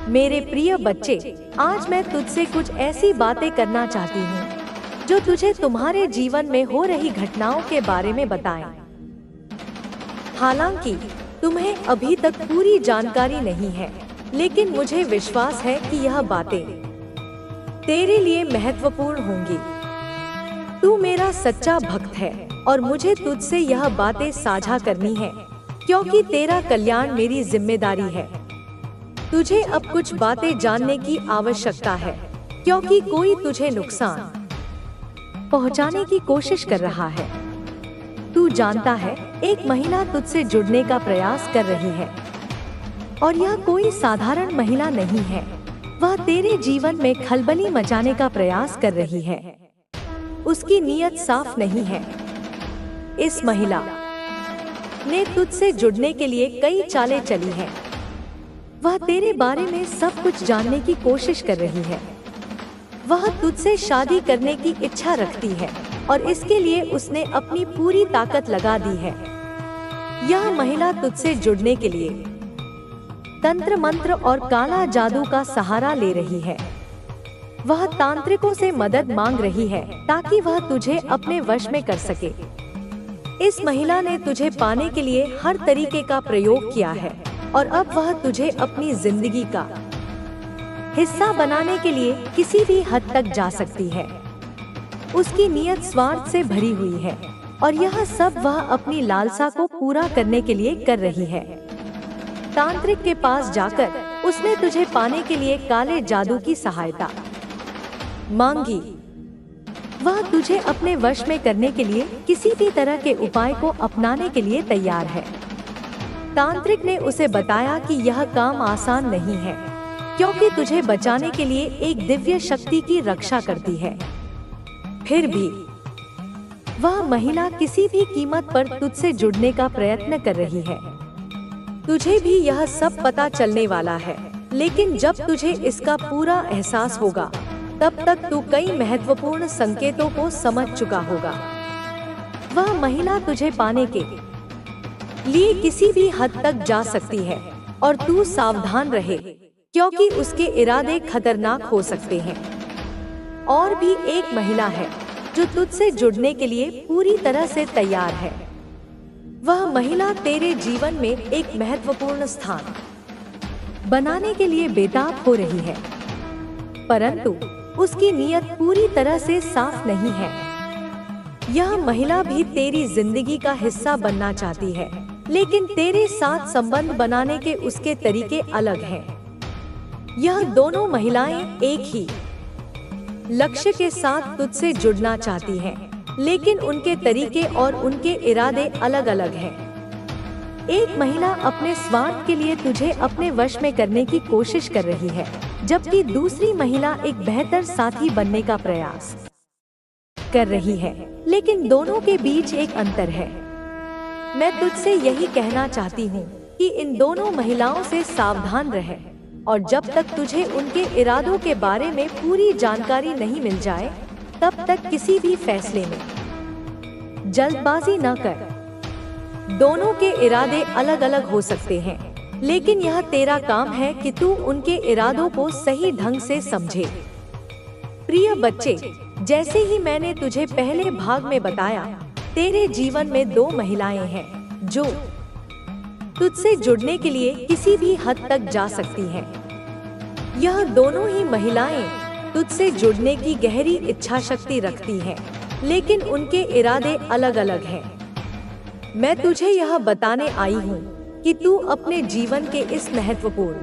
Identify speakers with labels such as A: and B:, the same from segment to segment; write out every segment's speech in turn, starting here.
A: मेरे प्रिय बच्चे, आज मैं तुझसे कुछ ऐसी बातें करना चाहती हूँ जो तुझे तुम्हारे जीवन में हो रही घटनाओं के बारे में बताएं। हालांकि तुम्हें अभी तक पूरी जानकारी नहीं है, लेकिन मुझे विश्वास है कि यह बातें तेरे लिए महत्वपूर्ण होंगी। तू मेरा सच्चा भक्त है और मुझे तुझसे यह बातें साझा करनी है, क्योंकि तेरा कल्याण मेरी जिम्मेदारी है। तुझे अब कुछ बातें जानने की आवश्यकता है, क्योंकि कोई तुझे नुकसान पहुंचाने की कोशिश कर रहा है। तू जानता है, एक महिला तुझसे जुड़ने का प्रयास कर रही है, और यह कोई साधारण महिला नहीं है। वह तेरे जीवन में खलबली मचाने का प्रयास कर रही है। उसकी नीयत साफ नहीं है। इस महिला ने तुझसे जुड़ने के लिए कई चालें चली हैं। वह तेरे बारे में सब कुछ जानने की कोशिश कर रही है। वह तुझसे शादी करने की इच्छा रखती है और इसके लिए उसने अपनी पूरी ताकत लगा दी है। यह महिला तुझसे जुड़ने के लिए तंत्र मंत्र और काला जादू का सहारा ले रही है। वह तांत्रिकों से मदद मांग रही है ताकि वह तुझे अपने वश में कर सके। इस महिला ने तुझे पाने के लिए हर तरीके का प्रयोग किया है और अब वह तुझे अपनी जिंदगी का हिस्सा बनाने के लिए किसी भी हद तक जा सकती है। उसकी नीयत स्वार्थ से भरी हुई है और यह सब वह अपनी लालसा को पूरा करने के लिए कर रही है। तांत्रिक के पास जाकर उसने तुझे पाने के लिए काले जादू की सहायता मांगी। वह तुझे अपने वश में करने के लिए किसी भी तरह के उपाय को अपनाने के लिए तैयार है। तांत्रिक ने उसे बताया कि यह काम आसान नहीं है, क्योंकि तुझे बचाने के लिए एक दिव्य शक्ति की रक्षा करती है। फिर भी वह महिला किसी भी कीमत पर तुझसे जुड़ने का प्रयत्न कर रही है। तुझे भी यह सब पता चलने वाला है, लेकिन जब तुझे इसका पूरा एहसास होगा, तब तक तू कई महत्वपूर्ण संकेतों को समझ चुका होगा। वह महिला तुझे पाने के लिए किसी भी हद तक जा सकती है और तू सावधान रहे, क्योंकि उसके इरादे खतरनाक हो सकते हैं। और भी एक महिला है जो तुझसे जुड़ने के लिए पूरी तरह से तैयार है। वह महिला तेरे जीवन में एक महत्वपूर्ण स्थान बनाने के लिए बेताब हो रही है, परंतु उसकी नीयत पूरी तरह से साफ नहीं है। यह महिला भी तेरी जिंदगी का हिस्सा बनना चाहती है, लेकिन तेरे साथ संबंध बनाने के उसके तरीके अलग हैं। यह दोनों महिलाएं एक ही लक्ष्य के साथ तुझसे जुड़ना चाहती हैं, लेकिन उनके तरीके और उनके इरादे अलग अलग हैं। एक महिला अपने स्वार्थ के लिए तुझे अपने वश में करने की कोशिश कर रही है, जबकि दूसरी महिला एक बेहतर साथी बनने का प्रयास कर रही है। लेकिन दोनों के बीच एक अंतर है। मैं तुझसे यही कहना चाहती हूँ कि इन दोनों महिलाओं से सावधान रहे, और जब तक तुझे उनके इरादों के बारे में पूरी जानकारी नहीं मिल जाए, तब तक किसी भी फैसले में जल्दबाजी न कर। दोनों के इरादे अलग अलग हो सकते हैं, लेकिन यह तेरा काम है कि तू उनके इरादों को सही ढंग से समझे। प्रिय बच्चे, जैसे ही मैंने तुझे पहले भाग में बताया, तेरे जीवन में दो महिलाएं हैं जो तुझसे जुड़ने के लिए किसी भी हद तक जा सकती हैं। यह दोनों ही महिलाएं तुझसे जुड़ने की गहरी इच्छा शक्ति रखती हैं, लेकिन उनके इरादे अलग अलग हैं। मैं तुझे यह बताने आई हूँ कि तू अपने जीवन के इस महत्वपूर्ण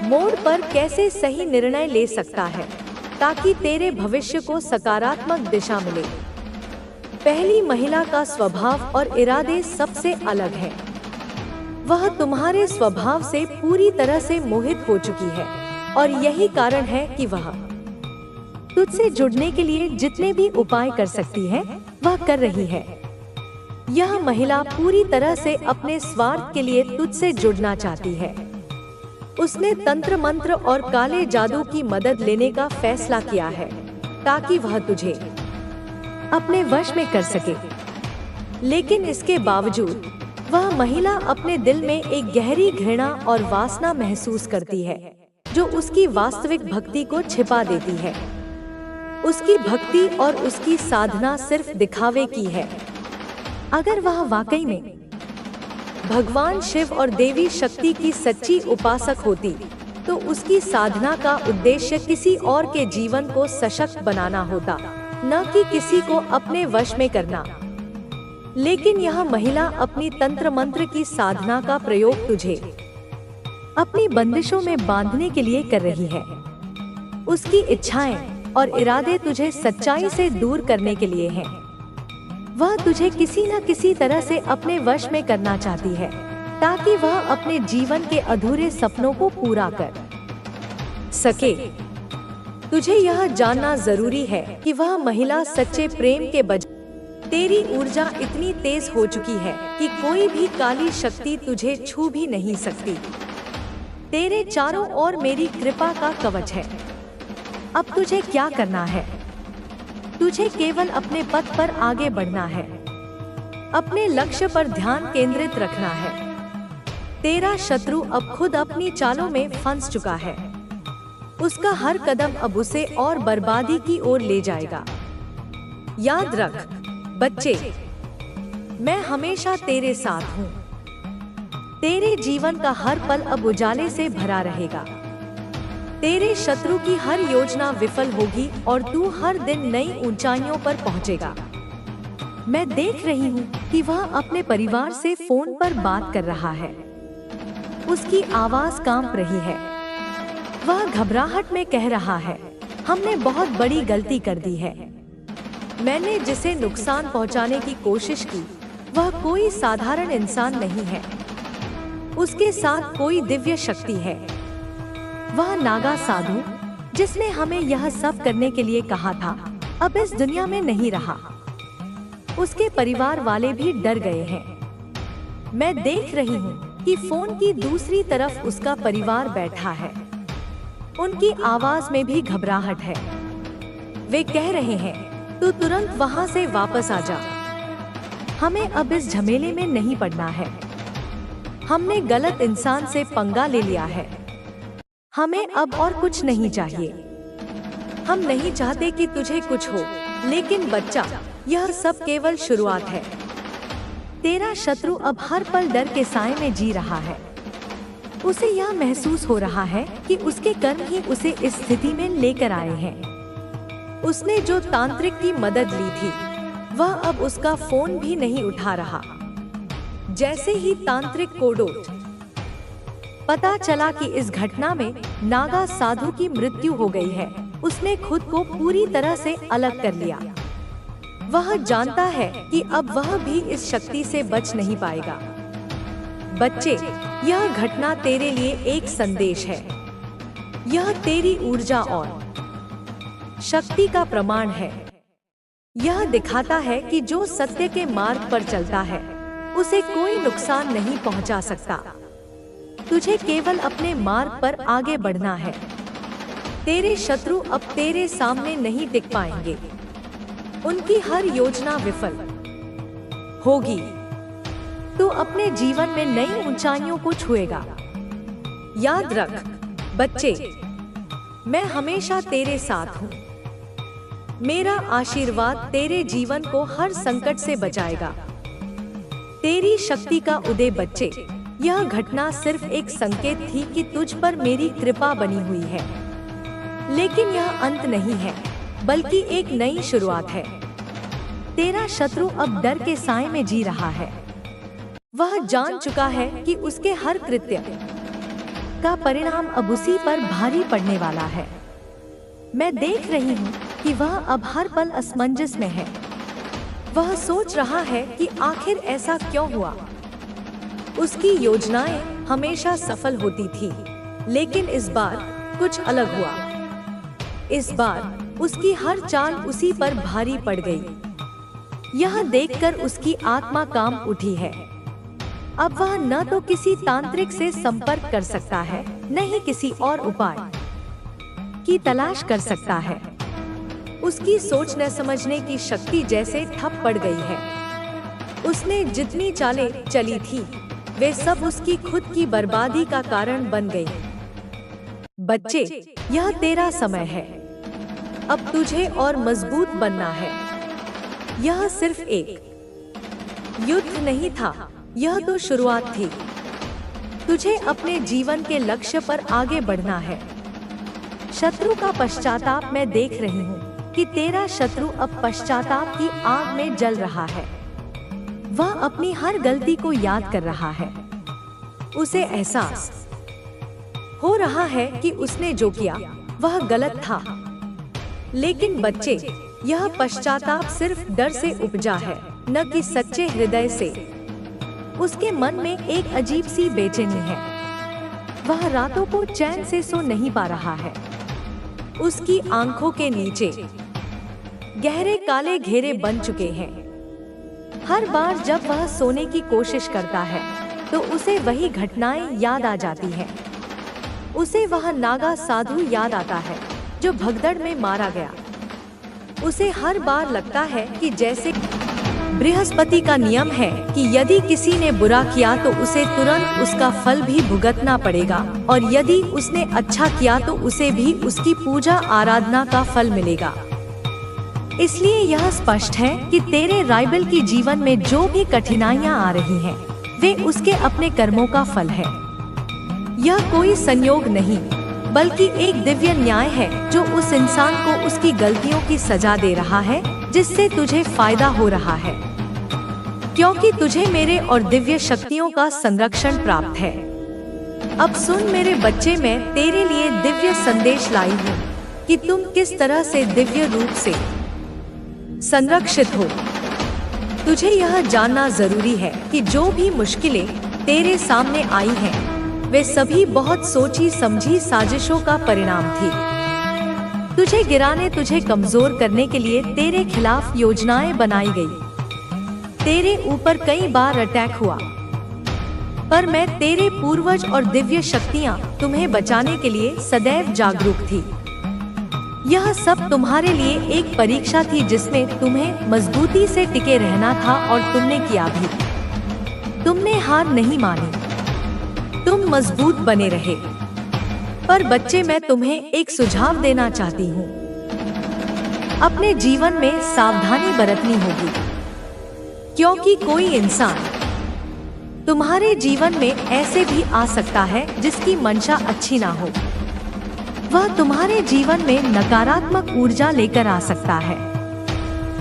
A: मोड़ पर कैसे सही निर्णय ले सकता है, ताकि तेरे भविष्य को सकारात्मक दिशा मिले। पहली महिला का स्वभाव और इरादे सबसे अलग हैं। वह तुम्हारे स्वभाव से पूरी तरह से मोहित हो चुकी है, और यही कारण है कि वह तुझसे जुड़ने के लिए जितने भी उपाय कर सकती है, वह कर रही है। यह महिला पूरी तरह से अपने स्वार्थ के लिए तुझसे जुड़ना चाहती है। उसने तंत्र मंत्र और काले जादू की मदद लेने का फैसला किया है, ताकि वह तुझे अपने वश में कर सके। लेकिन इसके बावजूद वह महिला अपने दिल में एक गहरी घृणा और वासना महसूस करती है, जो उसकी वास्तविक भक्ति को छिपा देती है। उसकी भक्ति और उसकी साधना सिर्फ दिखावे की है। अगर वह वाकई में भगवान शिव और देवी शक्ति की सच्ची उपासक होती, तो उसकी साधना का उद्देश्य किसी और के जीवन को सशक्त बनाना होता, न कि किसी को अपने वश में करना। लेकिन यह महिला अपनी तंत्र मंत्र की साधना का प्रयोग तुझे अपनी बंदिशों में बांधने के लिए कर रही है। उसकी इच्छाएं और इरादे तुझे सच्चाई से दूर करने के लिए हैं। वह तुझे किसी न किसी तरह से अपने वश में करना चाहती है, ताकि वह अपने जीवन के अधूरे सपनों को पूरा कर सके। तुझे यह जानना जरूरी है कि वह महिला सच्चे प्रेम के बजाय तेरी ऊर्जा इतनी तेज हो चुकी है कि कोई भी काली शक्ति तुझे छू भी नहीं सकती। तेरे चारों ओर मेरी कृपा का कवच है। अब तुझे क्या करना है? तुझे केवल अपने पथ पर आगे बढ़ना है, अपने लक्ष्य पर ध्यान केंद्रित रखना है। तेरा शत्रु अब खुद अपनी चालों में फंस चुका है। उसका हर कदम अब उसे और बर्बादी की ओर ले जाएगा। याद रख बच्चे, मैं हमेशा तेरे साथ हूँ। तेरे जीवन का हर पल अब उजाले से भरा रहेगा। तेरे शत्रु की हर योजना विफल होगी और तू हर दिन नई ऊंचाइयों पर पहुंचेगा। मैं देख रही हूँ कि वह अपने परिवार से फोन पर बात कर रहा है। उसकी आवाज कांप रही है। वह घबराहट में कह रहा है, हमने बहुत बड़ी गलती कर दी है। मैंने जिसे नुकसान पहुंचाने की कोशिश की, वह कोई साधारण इंसान नहीं है। उसके साथ कोई दिव्य शक्ति है। वह नागा साधु, जिसने हमें यह सब करने के लिए कहा था, अब इस दुनिया में नहीं रहा। उसके परिवार वाले भी डर गए हैं। मैं देख रही हूँ कि फोन की दूसरी तरफ उसका परिवार बैठा है। उनकी आवाज में भी घबराहट है। वे कह रहे हैं, तू तुरंत वहां से वापस आ जा। हमें अब इस झमेले में नहीं पड़ना है। हमने गलत इंसान से पंगा ले लिया है। हमें अब और कुछ नहीं चाहिए। हम नहीं चाहते कि तुझे कुछ हो, लेकिन बच्चा, यह सब केवल शुरुआत है। तेरा शत्रु अब हर पल डर के साए में जी रहा है। उसे यह महसूस हो रहा है कि उसके कर्म ही उसे इस स्थिति में लेकर आए हैं। उसने जो तांत्रिक की मदद ली थी, वह अब उसका फोन भी नहीं उठा रहा। जैसे ही तांत्रिक को पता चला कि इस घटना में नागा साधु की मृत्यु हो गई है, उसने खुद को पूरी तरह से अलग कर लिया। वह जानता है कि अब वह भी इस शक्ति से बच नहीं पाएगा। बच्चे, यह घटना तेरे लिए एक संदेश है। यह तेरी ऊर्जा और शक्ति का प्रमाण है। यह दिखाता है कि जो सत्य के मार्ग पर चलता है, उसे कोई नुकसान नहीं पहुंचा सकता। तुझे केवल अपने मार्ग पर आगे बढ़ना है। तेरे शत्रु अब तेरे सामने नहीं टिक पाएंगे। उनकी हर योजना विफल होगी। तू अपने जीवन में नई ऊंचाइयों को छुएगा। याद रख बच्चे, मैं हमेशा तेरे साथ हूँ। मेरा आशीर्वाद तेरे जीवन को हर संकट से बचाएगा। तेरी शक्ति का उदय बच्चे, यह घटना सिर्फ एक संकेत थी कि तुझ पर मेरी कृपा बनी हुई है। लेकिन यह अंत नहीं है, बल्कि एक नई शुरुआत है। तेरा शत्रु अब डर के साए में जी रहा है। वह जान चुका है कि उसके हर कृत्य का परिणाम अब उसी पर भारी पड़ने वाला है। मैं देख रही हूँ कि वह अब हर पल असमंजस में है। वह सोच रहा है कि आखिर ऐसा क्यों हुआ। उसकी योजनाएं हमेशा सफल होती थी, लेकिन इस बार कुछ अलग हुआ। इस बार उसकी हर चाल उसी पर भारी पड़ गई। यह देखकर उसकी आत्मा कांप उठी है। अब वह न तो किसी तांत्रिक से संपर्क कर सकता है, न ही किसी और उपाय की तलाश कर सकता है। उसकी सोच न समझने की शक्ति जैसे ठप पड़ गई है। उसने जितनी चालें चली थी वे सब उसकी खुद की बर्बादी का कारण बन गई। बच्चे, यह तेरा समय है। अब तुझे और मजबूत बनना है। यह सिर्फ एक युद्ध नहीं था, यह तो शुरुआत थी। तुझे अपने जीवन के लक्ष्य पर आगे बढ़ना है। शत्रु का पश्चाताप मैं देख रही हूँ कि तेरा शत्रु अब पश्चाताप की आग में जल रहा है। वह अपनी हर गलती को याद कर रहा है। उसे एहसास हो रहा है कि उसने जो किया वह गलत था। लेकिन बच्चे, यह पश्चाताप सिर्फ डर से उपजा है, न कि सच्चे हृदय से। उसके मन में एक अजीब सी बेचैनी है। वह रातों को चैन से सो नहीं पा रहा है। उसकी आंखों के नीचे गहरे काले घेरे बन चुके हैं। हर बार जब वह सोने की कोशिश करता है तो उसे वही घटनाएं याद आ जाती हैं। उसे वह नागा साधु याद आता है जो भगदड़ में मारा गया। उसे हर बार लगता है कि जैसे बृहस्पति का नियम है कि यदि किसी ने बुरा किया तो उसे तुरंत उसका फल भी भुगतना पड़ेगा, और यदि उसने अच्छा किया तो उसे भी उसकी पूजा आराधना का फल मिलेगा। इसलिए यह स्पष्ट है कि तेरे राइवल की जीवन में जो भी कठिनाइयां आ रही हैं, वे उसके अपने कर्मों का फल है। यह कोई संयोग नहीं, बल्कि एक दिव्य न्याय है जो उस इंसान को उसकी गलतियों की सजा दे रहा है, जिससे तुझे फायदा हो रहा है, क्योंकि तुझे मेरे और दिव्य शक्तियों का संरक्षण प्राप्त है। अब सुन मेरे बच्चे, मैं तेरे लिए दिव्य संदेश लाई हूँ कि तुम किस तरह से दिव्य रूप से संरक्षित हो। तुझे यह जानना जरूरी है कि जो भी मुश्किलें तेरे सामने आई हैं, वे सभी बहुत सोची समझी साजिशों का परिणाम थी। तुझे गिराने, तुझे कमजोर करने के लिए तेरे खिलाफ योजनाएं बनाई गई। तेरे ऊपर कई बार अटैक हुआ, पर मैं तेरे पूर्वज और दिव्य शक्तियां तुम्हें बचाने के लिए सदैव जागरूक थी। यह सब तुम्हारे लिए एक परीक्षा थी जिसमें तुम्हें मजबूती से टिके रहना था, और तुमने किया भी। तुमने हार नहीं मानी, तुम मजबूत बने रहे। पर बच्चे, मैं तुम्हें एक सुझाव देना चाहती हूँ। अपने जीवन में सावधानी बरतनी होगी, क्योंकि कोई इंसान तुम्हारे जीवन में ऐसे भी आ सकता है जिसकी मंशा अच्छी ना हो। वह तुम्हारे जीवन में नकारात्मक ऊर्जा लेकर आ सकता है।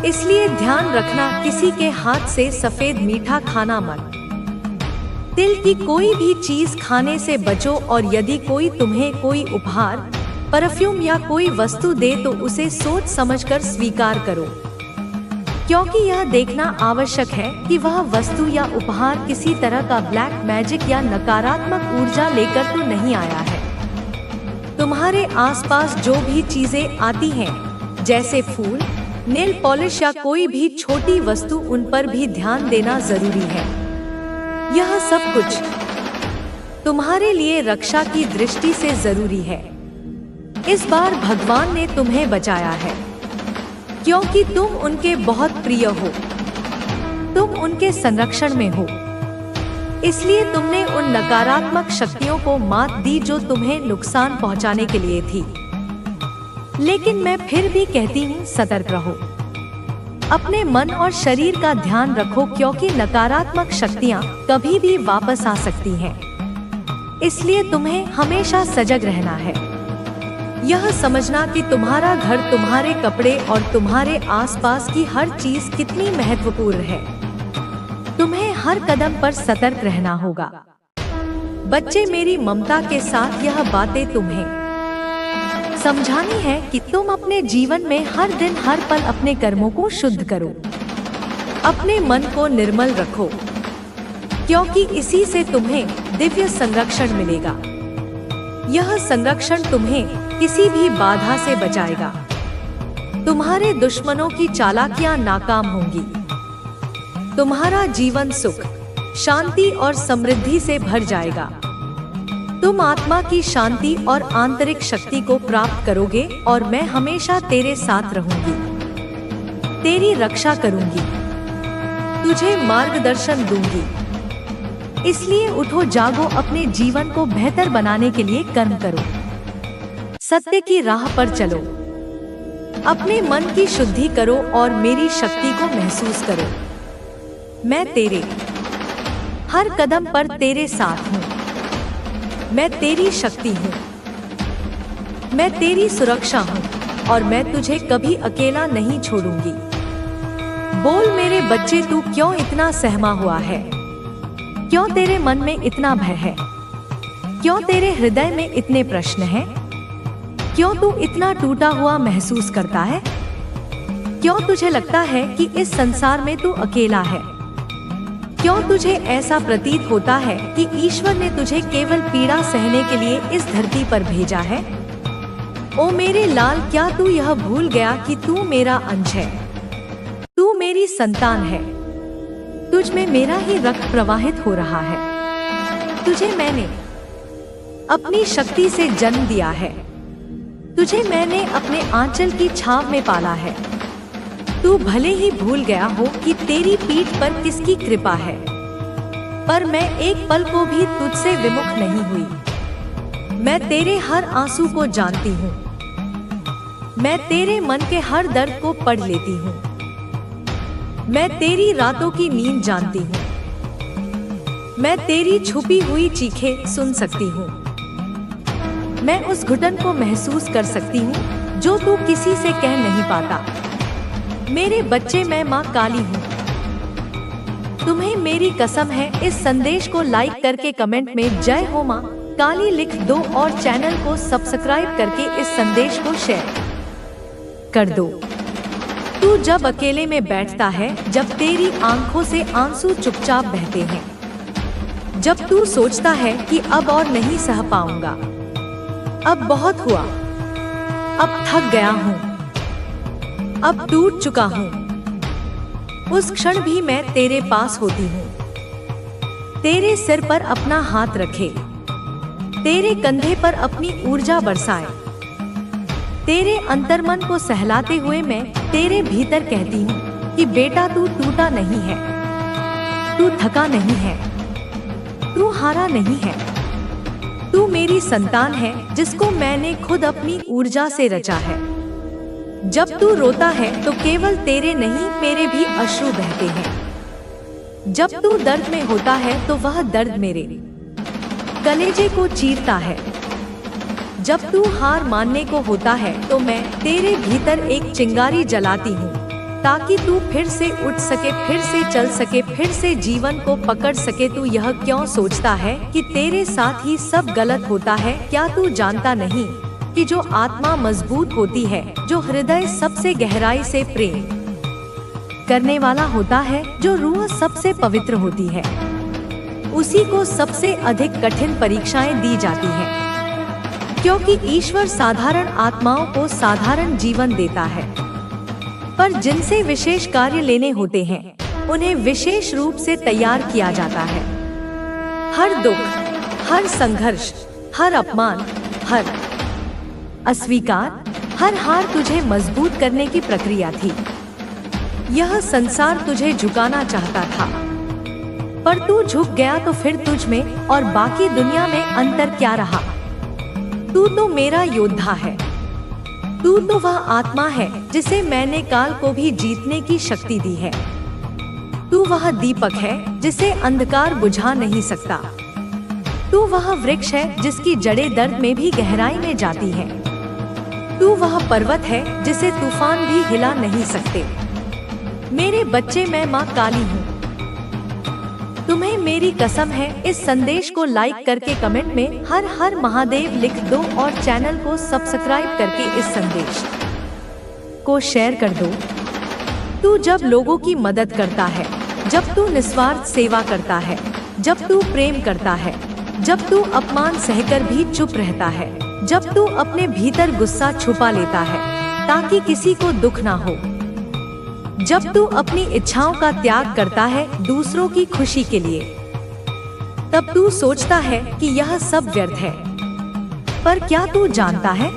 A: इसलिए ध्यान रखना, किसी के हाथ से सफेद मीठा खाना मत। तिल की कोई भी चीज खाने से बचो, और यदि कोई तुम्हें कोई उपहार, परफ्यूम या कोई वस्तु दे तो उसे सोच समझकर स्वीकार करो, क्योंकि यह देखना आवश्यक है कि वह वस्तु या उपहार किसी तरह का ब्लैक मैजिक या नकारात्मक ऊर्जा लेकर तो नहीं आया है। तुम्हारे आसपास जो भी चीजें आती हैं, जैसे फूल, नेल पॉलिश या कोई भी छोटी वस्तु, उन पर भी ध्यान देना जरूरी है। यह सब कुछ तुम्हारे लिए रक्षा की दृष्टि से जरूरी है। इस बार भगवान ने तुम्हें बचाया है, क्योंकि तुम उनके बहुत प्रिय हो। तुम उनके संरक्षण में हो, इसलिए तुमने उन नकारात्मक शक्तियों को मात दी जो तुम्हें नुकसान पहुंचाने के लिए थी। लेकिन मैं फिर भी कहती हूँ, सतर्क रहो। अपने मन और शरीर का ध्यान रखो, क्योंकि नकारात्मक शक्तियाँ कभी भी वापस आ सकती हैं। इसलिए तुम्हें हमेशा सजग रहना है। यह समझना कि तुम्हारा घर, तुम्हारे कपड़े और तुम्हारे आसपास की हर चीज कितनी महत्वपूर्ण है। तुम्हें हर कदम पर सतर्क रहना होगा। बच्चे, मेरी ममता के साथ यह बातें तुम्हें समझानी है कि तुम अपने जीवन में हर दिन हर पल अपने कर्मों को शुद्ध करो। अपने मन को निर्मल रखो, क्योंकि इसी से तुम्हें दिव्य संरक्षण मिलेगा। यह संरक्षण तुम्हें किसी भी बाधा से बचाएगा। तुम्हारे दुश्मनों की चालाकियां नाकाम होंगी। तुम्हारा जीवन सुख, शांति और समृद्धि से भर जाएगा। तुम आत्मा की शांति और आंतरिक शक्ति को प्राप्त करोगे, और मैं हमेशा तेरे साथ रहूंगी, तेरी रक्षा करूंगी। तुझे मार्गदर्शन दूंगी। इसलिए उठो जागो, अपने जीवन को बेहतर बनाने के लिए कर्म करो, सत्य की राह पर चलो, अपने मन की शुद्धि करो और मेरी शक्ति को महसूस करो। मैं तेरे हर कदम पर तेरे साथ हूँ। मैं तेरी शक्ति हूँ, मैं तेरी सुरक्षा हूँ और मैं तुझे कभी अकेला नहीं छोड़ूंगी। बोल मेरे बच्चे, तू क्यों इतना सहमा हुआ है? क्यों तेरे मन में इतना भय है? क्यों तेरे हृदय में इतने प्रश्न हैं? क्यों तू इतना टूटा हुआ महसूस करता है? क्यों तुझे लगता है कि इस संसार में तू अकेला है? क्यों तुझे ऐसा प्रतीत होता है कि ईश्वर ने तुझे केवल पीड़ा सहने के लिए इस धरती पर भेजा है? ओ मेरे लाल, क्या तू यह भूल गया कि तू मेरा अंश है? तू मेरी संतान है। तुझ में मेरा ही रक्त प्रवाहित हो रहा है। तुझे मैंने अपनी शक्ति से जन्म दिया है। तुझे मैंने अपने आंचल की छाव में पाला है। तू भले ही भूल गया हो कि तेरी पीठ पर किसकी कृपा है, पर मैं एक पल को भी तुझसे विमुख नहीं हुई। मैं तेरे हर आंसू को जानती हूँ। मैं तेरे मन के हर दर्द को पढ़ लेती हूँ। मैं तेरी रातों की नींद जानती हूँ। मैं तेरी छुपी हुई चीखें सुन सकती हूँ। मैं उस घुटन को महसूस कर सकती हूँ जो तू किसी से कह नहीं पाता। मेरे बच्चे, मैं माँ काली हूँ। तुम्हें मेरी कसम है, इस संदेश को लाइक करके कमेंट में जय हो माँ काली लिख दो और चैनल को सब्सक्राइब करके इस संदेश को शेयर कर दो। तू जब अकेले में बैठता है, जब तेरी आंखों से आंसू चुपचाप बहते हैं, जब तू सोचता है कि अब और नहीं सह पाऊंगा, अब बहुत हुआ, अब थक गया हूँ, अब टूट चुका हूँ, उस क्षण भी मैं तेरे पास होती हूँ। तेरे सिर पर अपना हाथ रखे, तेरे कंधे पर अपनी ऊर्जा बरसाए, तेरे अंतर्मन को सहलाते हुए मैं तेरे भीतर कहती हूँ कि बेटा, तू टूटा नहीं है, तू थका नहीं है, तू हारा नहीं है। तू मेरी संतान है जिसको मैंने खुद अपनी ऊर्जा से रचा है। जब तू रोता है तो केवल तेरे नहीं, मेरे भी अश्रु बहते हैं। जब तू दर्द में होता है तो वह दर्द मेरे कलेजे को चीरता है। जब तू हार मानने को होता है तो मैं तेरे भीतर एक चिंगारी जलाती हूँ ताकि तू फिर से उठ सके, फिर से चल सके, फिर से जीवन को पकड़ सके। तू यह क्यों सोचता है कि तेरे साथ ही सब गलत होता है? क्या तू जानता नहीं कि जो आत्मा मजबूत होती है, जो हृदय सबसे गहराई से प्रेम करने वाला होता है, जो रूह सबसे पवित्र होती है, उसी को सबसे अधिक कठिन परीक्षाएं दी जाती हैं। क्योंकि ईश्वर साधारण आत्माओं को साधारण जीवन देता है, पर जिनसे विशेष कार्य लेने होते हैं उन्हें विशेष रूप से तैयार किया जाता है। हर दुख, हर संघर्ष, हर अपमान, हर अस्वीकार, हर हार तुझे मजबूत करने की प्रक्रिया थी। यह संसार तुझे झुकाना चाहता था, पर तू झुक गया तो फिर तुझ में और बाकी दुनिया में अंतर क्या रहा? तू तो मेरा योद्धा है। तू तो वह आत्मा है जिसे मैंने काल को भी जीतने की शक्ति दी है। तू वह दीपक है जिसे अंधकार बुझा नहीं सकता। तू वह वृक्ष है जिसकी जड़ें दर्द में भी गहराई में जाती हैं। तू वह पर्वत है जिसे तूफान भी हिला नहीं सकते। मेरे बच्चे, मैं माँ काली हूँ। तुम्हें मेरी कसम है, इस संदेश को लाइक करके कमेंट में हर हर महादेव लिख दो और चैनल को सब्सक्राइब करके इस संदेश को शेयर कर दो। तू जब लोगों की मदद करता है, जब तू निस्वार्थ सेवा करता है, जब तू प्रेम करता है, जब तू अपमान सहकर भी चुप रहता है, जब तू अपने भीतर गुस्सा छुपा लेता है ताकि किसी को दुख ना हो, जब तू अपनी इच्छाओं का त्याग करता है दूसरों की खुशी के लिए, तब तू सोचता है कि यह सब व्यर्थ है। पर क्या तू जानता है,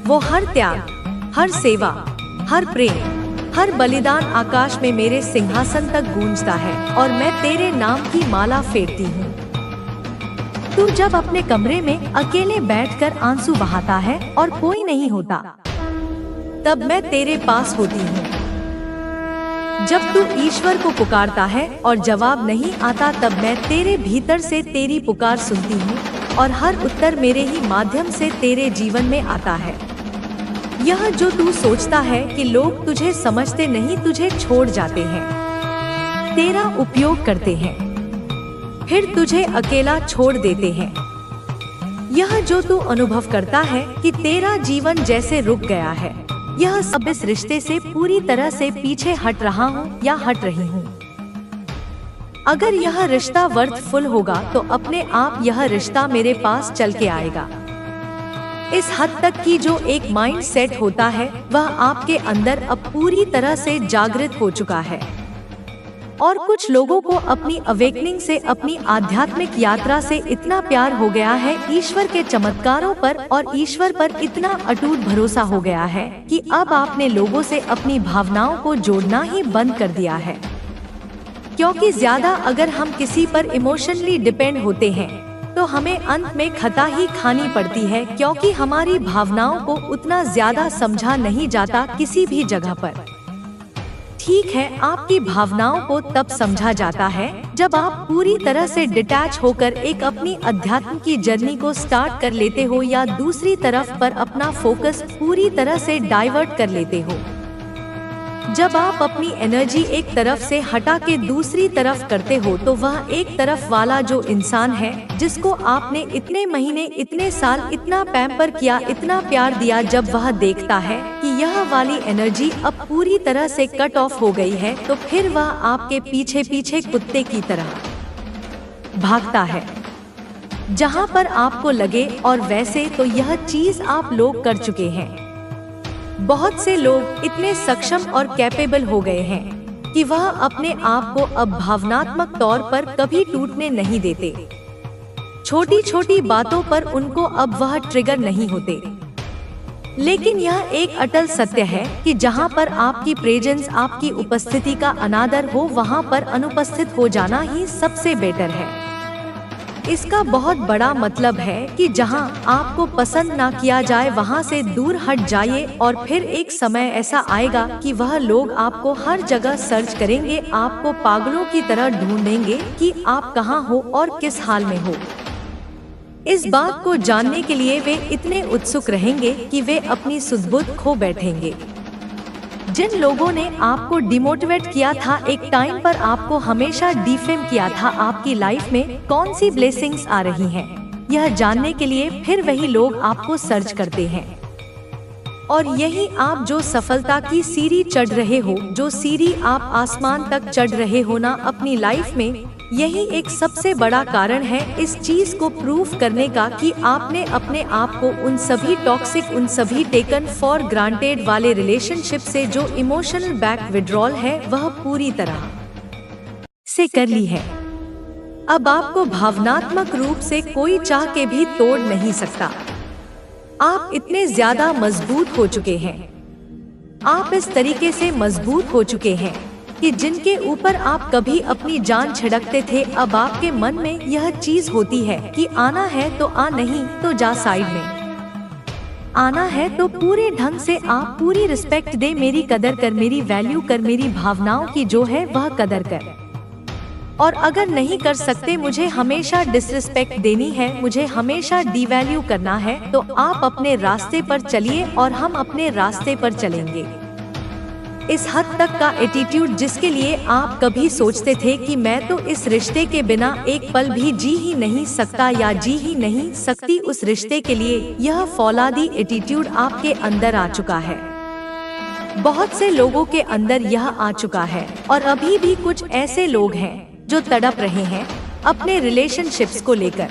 A: वो हर त्याग, हर सेवा, हर प्रेम, हर बलिदान आकाश में मेरे सिंहासन तक गूंजता है और मैं तेरे नाम की माला फेरती हूँ। तू जब अपने कमरे में अकेले बैठकर आंसू बहाता है और कोई नहीं होता, तब मैं तेरे पास होती हूँ। जब तू ईश्वर को पुकारता है और जवाब नहीं आता, तब मैं तेरे भीतर से तेरी पुकार सुनती हूँ और हर उत्तर मेरे ही माध्यम से तेरे जीवन में आता है। यह जो तू सोचता है कि लोग तुझे समझते नहीं, तुझे छोड़ जाते हैं, तेरा उपयोग करते हैं, फिर तुझे अकेला छोड़ देते हैं। यह जो तू अनुभव करता है कि तेरा जीवन जैसे रुक गया है, यह सब इस रिश्ते से पूरी तरह से पीछे हट रहा हूँ या हट रही हूँ। अगर यह रिश्ता वर्थफुल होगा तो अपने आप यह रिश्ता मेरे पास चल के आएगा। इस हद तक कि जो एक माइंड सेट होता है वह आपके अंदर अब पूरी तरह से जागृत हो चुका है। और कुछ लोगों को अपनी अवेकनिंग से, अपनी आध्यात्मिक यात्रा से इतना प्यार हो गया है, ईश्वर के चमत्कारों पर और ईश्वर पर इतना अटूट भरोसा हो गया है कि अब आपने लोगों से अपनी भावनाओं को जोड़ना ही बंद कर दिया है। क्योंकि ज्यादा अगर हम किसी पर इमोशनली डिपेंड होते हैं तो हमें अंत में खता ही खानी पड़ती है, क्योंकि हमारी भावनाओं को उतना ज्यादा समझा नहीं जाता किसी भी जगह पर। ठीक है, आपकी भावनाओं को तब समझा जाता है जब आप पूरी तरह से डिटैच होकर एक अपनी अध्यात्म की जर्नी को स्टार्ट कर लेते हो या दूसरी तरफ पर अपना फोकस पूरी तरह से डाइवर्ट कर लेते हो। जब आप अपनी एनर्जी एक तरफ से हटा के दूसरी तरफ करते हो तो वह एक तरफ वाला जो इंसान है जिसको आपने इतने महीने, इतने साल इतना पैम्पर किया, इतना प्यार दिया, जब वह देखता है कि यह वाली एनर्जी अब पूरी तरह से कट ऑफ हो गई है तो फिर वह आपके पीछे पीछे कुत्ते की तरह भागता है जहां पर आपको लगे। और वैसे तो यह चीज आप लोग कर चुके हैं। बहुत से लोग इतने सक्षम और कैपेबल हो गए हैं कि वह अपने आप को अब भावनात्मक तौर पर कभी टूटने नहीं देते। छोटी छोटी बातों पर उनको अब वह ट्रिगर नहीं होते। लेकिन यह एक अटल सत्य है कि जहां पर आपकी प्रेजेंस, आपकी उपस्थिति का अनादर हो, वहां पर अनुपस्थित हो जाना ही सबसे बेटर है। इसका बहुत बड़ा मतलब है कि जहां आपको पसंद ना किया जाए वहां से दूर हट जाइए, और फिर एक समय ऐसा आएगा कि वह लोग आपको हर जगह सर्च करेंगे, आपको पागलों की तरह ढूंढेंगे कि आप कहां हो और किस हाल में हो। इस बात को जानने के लिए वे इतने उत्सुक रहेंगे कि वे अपनी सुध-बुध खो बैठेंगे। जिन लोगों ने आपको डिमोटिवेट किया था, एक टाइम पर आपको हमेशा डिफेम किया था, आपकी लाइफ में कौन सी ब्लेसिंग्स आ रही हैं, यह जानने के लिए फिर वही लोग आपको सर्च करते हैं। और यही आप जो सफलता की सीढ़ी चढ़ रहे हो, जो सीढ़ी आप आसमान तक चढ़ रहे हो ना अपनी लाइफ में, यही एक सबसे बड़ा कारण है इस चीज को प्रूफ करने का कि आपने अपने आप को उन सभी टॉक्सिक, उन सभी टेकन फॉर ग्रांटेड वाले रिलेशनशिप से, जो इमोशनल बैक विड्रॉल है, वह पूरी तरह से कर ली है। अब आपको भावनात्मक रूप से कोई चाह के भी तोड़ नहीं सकता। आप इतने ज्यादा मजबूत हो चुके हैं, आप इस तरीके से मजबूत हो चुके हैं कि जिनके ऊपर आप कभी अपनी जान छिड़कते थे, अब आपके मन में यह चीज होती है कि आना है तो आ, नहीं तो जा साइड में। आना है तो पूरे ढंग से आ, पूरी रिस्पेक्ट दे, मेरी कदर कर, मेरी वैल्यू कर, मेरी भावनाओं की जो है वह कदर कर। और अगर नहीं कर सकते, मुझे हमेशा डिसरिस्पेक्ट देनी है, मुझे हमेशा डिवैल्यू करना है, तो आप अपने रास्ते पर चलिए और हम अपने रास्ते पर चलेंगे। इस हद तक का एटीट्यूड जिसके लिए आप कभी सोचते थे कि मैं तो इस रिश्ते के बिना एक पल भी जी ही नहीं सकता या जी ही नहीं सकती, उस रिश्ते के लिए यह फौलादी एटीट्यूड आपके अंदर आ चुका है। बहुत से लोगों के अंदर यह आ चुका है और अभी भी कुछ ऐसे लोग हैं जो तड़प रहे हैं अपने रिलेशनशिप्स को लेकर।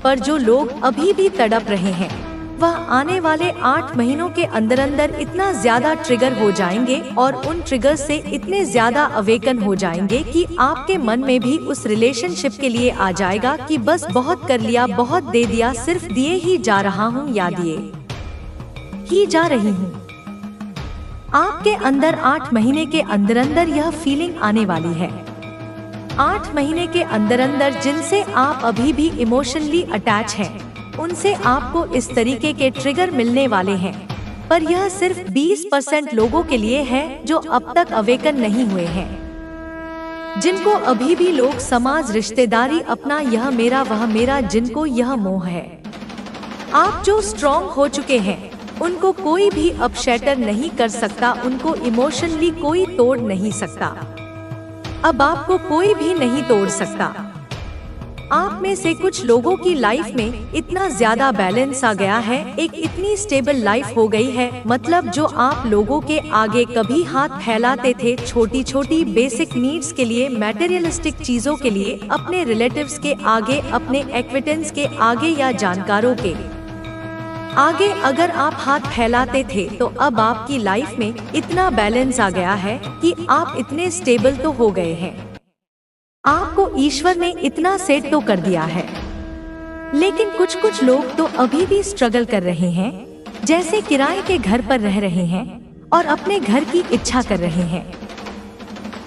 A: पर जो लोग अभी भी तड़प रहे हैं वह आने वाले 8 महीनों के अंदर अंदर इतना ज्यादा ट्रिगर हो जाएंगे और उन ट्रिगर से इतने ज्यादा अवेकन हो जाएंगे कि आपके मन में भी उस रिलेशनशिप के लिए आ जाएगा कि बस बहुत कर लिया, बहुत दे दिया, सिर्फ दिए ही जा रहा हूँ या दिए ही जा रही हूँ। आपके अंदर 8 महीने के अंदर अंदर यह फीलिंग आने वाली है। 8 महीने के अंदर अंदर जिनसे आप अभी भी इमोशनली अटैच हैं, उनसे आपको इस तरीके के ट्रिगर मिलने वाले हैं। पर यह सिर्फ 20% लोगों के लिए है जो अब तक अवेकन नहीं हुए हैं, जिनको अभी भी लोग, समाज, रिश्तेदारी, अपना, यह मेरा, वह मेरा, जिनको यह मोह है। आप जो स्ट्रॉन्ग हो चुके हैं, उनको कोई भी अब शैटर नहीं कर सकता, उनको इमोशनली कोई तोड़ नहीं सकता। अब आपको कोई भी नहीं तोड़ सकता। आप में से कुछ लोगों की लाइफ में इतना ज्यादा बैलेंस आ गया है, एक इतनी स्टेबल लाइफ हो गई है, मतलब जो आप लोगों के आगे कभी हाथ फैलाते थे छोटी छोटी बेसिक नीड्स के लिए, मटेरियलिस्टिक चीजों के लिए, अपने रिलेटिव्स के आगे, अपने एक्विटेंस के आगे या जानकारों के आगे अगर आप हाथ फैलाते थे, तो अब आपकी लाइफ में इतना बैलेंस आ गया है कि आप इतने स्टेबल तो हो गए हैं। आपको ईश्वर ने इतना सेट तो कर दिया है। लेकिन कुछ लोग तो अभी भी स्ट्रगल कर रहे हैं, जैसे किराए के घर पर रह रहे हैं और अपने घर की इच्छा कर रहे हैं।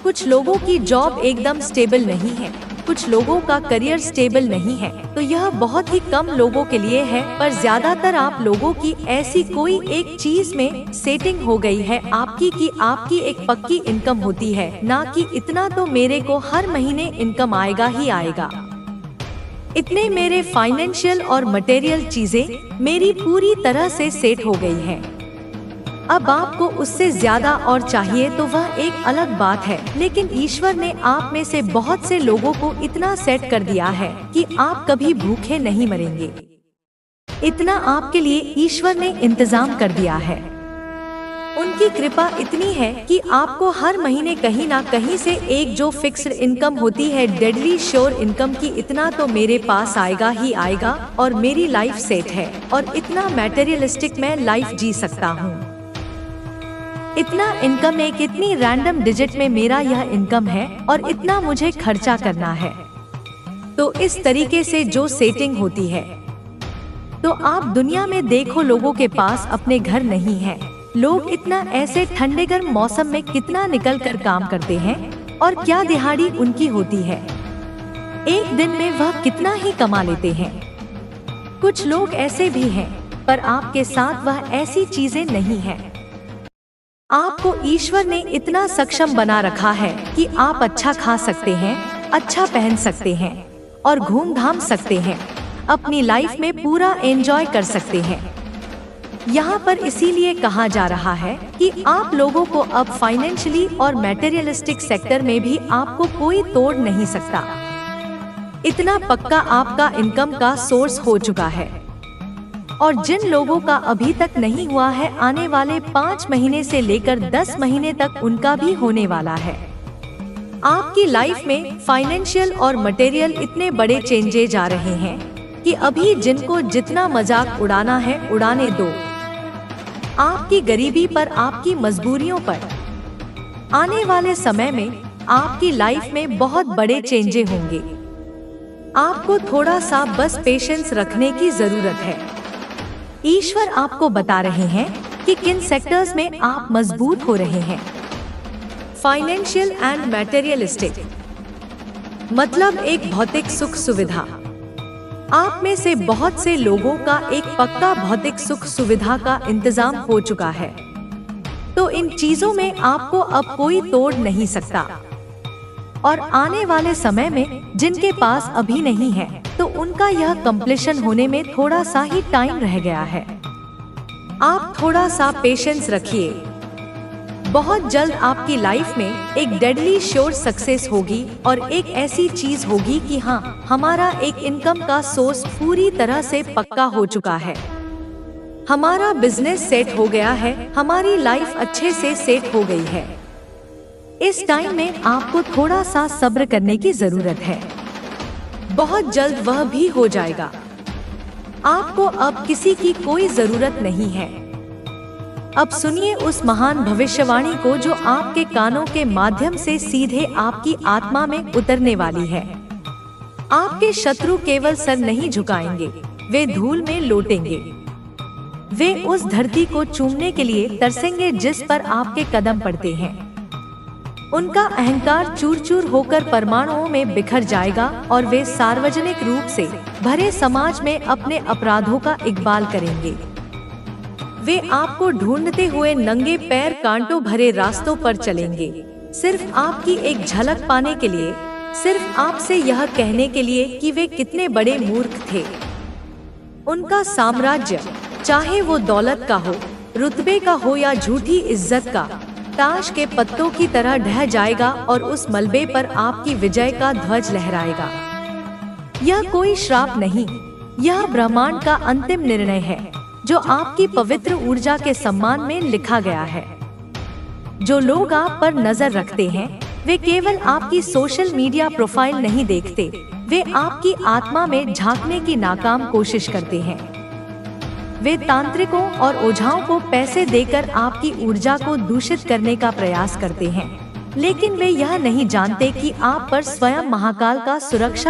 A: कुछ लोगों की जॉब एकदम स्टेबल नहीं है, कुछ लोगों का करियर स्टेबल नहीं है, तो यह बहुत ही कम लोगों के लिए है। पर ज्यादातर आप लोगों की ऐसी कोई एक चीज में सेटिंग हो गई है आपकी कि आपकी एक पक्की इनकम होती है, ना कि इतना तो मेरे को हर महीने इनकम आएगा ही आएगा, इतने मेरे फाइनेंशियल और मटेरियल चीजें मेरी पूरी तरह से सेट हो गई है। अब आपको उससे ज्यादा और चाहिए तो वह एक अलग बात है, लेकिन ईश्वर ने आप में से बहुत से लोगों को इतना सेट कर दिया है कि आप कभी भूखे नहीं मरेंगे। इतना आपके लिए ईश्वर ने इंतजाम कर दिया है। उनकी कृपा इतनी है कि आपको हर महीने कहीं ना कहीं से एक जो फिक्स्ड इनकम होती है, डेडली श्योर इनकम की, इतना तो मेरे पास आएगा ही आएगा और मेरी लाइफ सेट है और इतना मटेरियलिस्टिक मैं लाइफ जी सकता हूँ। इतना इनकम एक इतनी रैंडम डिजिट में मेरा यह इनकम है और इतना मुझे खर्चा करना है। तो इस तरीके से जो सेटिंग होती है, तो आप दुनिया में देखो लोगों के पास अपने घर नहीं है। लोग इतना ऐसे ठंडे गर्म मौसम में कितना निकल कर काम करते हैं और क्या दिहाड़ी उनकी होती है, एक दिन में वह कितना ही कमा लेते हैं। कुछ लोग ऐसे भी हैं, पर आपके साथ वह ऐसी चीजें नहीं है। आपको ईश्वर ने इतना सक्षम बना रखा है कि आप अच्छा खा सकते हैं, अच्छा पहन सकते हैं और घूम घाम सकते हैं, अपनी लाइफ में पूरा एंजॉय कर सकते हैं। यहाँ पर इसीलिए कहा जा रहा है कि आप लोगों को अब फाइनेंशियली और मटेरियलिस्टिक सेक्टर में भी आपको कोई तोड़ नहीं सकता। इतना पक्का आपका इनकम का सोर्स हो चुका है। और जिन लोगों का अभी तक नहीं हुआ है, आने वाले 5 महीने से लेकर 10 महीने तक उनका भी होने वाला है। आपकी लाइफ में फाइनेंशियल और मटेरियल इतने बड़े चेंजेज आ रहे हैं कि अभी जिनको जितना मजाक उड़ाना है उड़ाने दो। आपकी गरीबी पर, आपकी मजबूरियों पर आने वाले समय में आपकी लाइफ में बहुत बड़े चेंजेस होंगे। आपको थोड़ा सा बस पेशेंस रखने की जरूरत है। ईश्वर आपको बता रहे हैं कि किन सेक्टर्स में आप मजबूत हो रहे हैं। फाइनेंशियल एंड मटेरियलिस्टिक मतलब एक भौतिक सुख सुविधा। आप में से बहुत से लोगों का एक पक्का भौतिक सुख सुविधा का इंतजाम हो चुका है, तो इन चीजों में आपको अब कोई तोड़ नहीं सकता। और आने वाले समय में जिनके पास अभी नहीं है, तो उनका यह कंप्लीशन होने में थोड़ा सा ही टाइम रह गया है। आप थोड़ा सा पेशेंस रखिए। बहुत जल्द आपकी लाइफ में एक डेडली श्योर सक्सेस होगी और एक ऐसी चीज होगी कि हाँ, हमारा एक इनकम का सोर्स पूरी तरह से पक्का हो चुका है, हमारा बिजनेस सेट हो गया है, हमारी लाइफ अच्छे से सेट हो गई है। इस टाइम में आपको थोड़ा सा सब्र करने की जरूरत है। बहुत जल्द वह भी हो जाएगा। आपको अब किसी की कोई जरूरत नहीं है। अब सुनिए उस महान भविष्यवाणी को जो आपके कानों के माध्यम से सीधे आपकी आत्मा में उतरने वाली है। आपके शत्रु केवल सर नहीं झुकाएंगे, वे धूल में लौटेंगे। वे उस धरती को चूमने के लिए तरसेंगे जिस पर आपके कदम पड़ते हैं। उनका अहंकार चूर चूर होकर परमाणुओं में बिखर जाएगा और वे सार्वजनिक रूप से भरे समाज में अपने अपराधों का इकबाल करेंगे। वे आपको ढूंढते हुए नंगे पैर कांटों भरे रास्तों पर चलेंगे, सिर्फ आपकी एक झलक पाने के लिए, सिर्फ आपसे यह कहने के लिए कि वे कितने बड़े मूर्ख थे। उनका साम्राज्य, चाहे वो दौलत का हो, रुतबे का हो या झूठी इज्जत का, ताश के पत्तों की तरह ढह जाएगा और उस मलबे पर आपकी विजय का ध्वज लहराएगा। यह कोई श्राप नहीं, यह ब्रह्मांड का अंतिम निर्णय है जो आपकी पवित्र ऊर्जा के सम्मान में लिखा गया है। जो लोग आप पर नजर रखते हैं वे केवल आपकी सोशल मीडिया प्रोफाइल नहीं देखते, वे आपकी आत्मा में झांकने की नाकाम कोशिश करते हैं। वे तांत्रिकों और ओझाओं को पैसे देकर आपकी ऊर्जा को दूषित करने का प्रयास करते हैं, लेकिन वे यह नहीं जानते कि आप पर स्वयं महाकाल का सुरक्षा